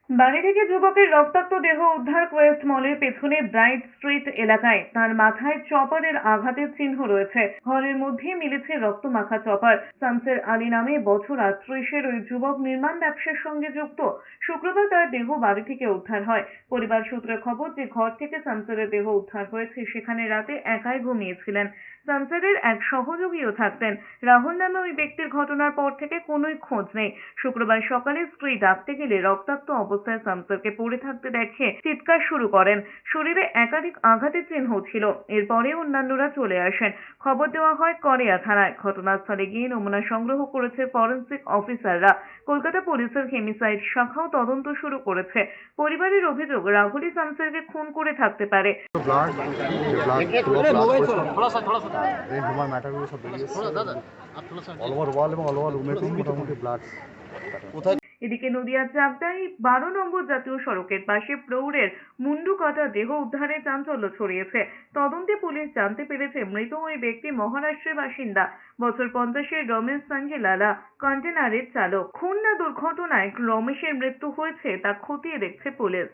বাড়ি থেকে যুবকের রক্তাক্ত দেহ উদ্ধার কোয়েস্ট মলের পেছনে ব্রাইট স্ট্রিট এলাকায়। তার মাথায় চপারের আঘাতের চিহ্ন রয়েছে। ঘরের মধ্যে মিলেছে রক্তমাখা চপার। শামসের আলী নামে বছর 38-এর ওই যুবক নির্মাণ ব্যবসার সঙ্গে যুক্ত। শুক্রবার তার দেহ বাড়ি থেকে উদ্ধার হয়। পরিবার সূত্রে খবর, যে ঘর থেকে শামসের দেহ উদ্ধার হয়েছে সেখানে রাতে একাই ঘুমিয়েছিলেন। শামসের এক সহযোগীও থাকতেন। রাহুল নামে ওই ব্যক্তির ঘটনার পর থেকে কোনোই খোঁজ নেই। শুক্রবার সকালে স্ত্রী ডাকতে গেলে রক্তাক্ত অবস্থায় শামসুরকে পড়ে থাকতে দেখে চিৎকার শুরু করেন। শরীরে একাধিক আঘাতের চিহ্ন ছিল। এরপরে অন্যান্যরা চলে আসেন। খবর দেওয়া হয় করিয়া থানায়। ঘটনাস্থলে গিয়ে নমুনা সংগ্রহ করেছে ফরেনসিক অফিসাররা। কলকাতা পুলিশের হেমিসাইড শাখাও তদন্ত শুরু করেছে। পরিবারের অভিযোগ, রাহুলই শামসুরকে খুন করে থাকতে পারে। হিউম্যান ম্যাটারগুলো সব বেরিয়েছে অল ওভার ওয়াল এবং অল ওভার রুমেতেই মোটামুটি ব্লাড। এদিকে নদিয়ার চাকদায় 12 নম্বর জাতীয় সড়কের পাশে প্রৌঢ়ের মুন্ডু কাটা দেহ উদ্ধারে চাঞ্চল্য ছড়িয়েছে। তদন্তে পুলিশ জানতে পেরেছে মৃত ওই ব্যক্তি মহারাষ্ট্রের বাসিন্দা, বছর 50-এর রমেশ সাঙ্গেলালা, কন্টেনারের চালক। খুন না দুর্ঘটনায় রমেশের মৃত্যু হয়েছে তা খতিয়ে দেখছে পুলিশ।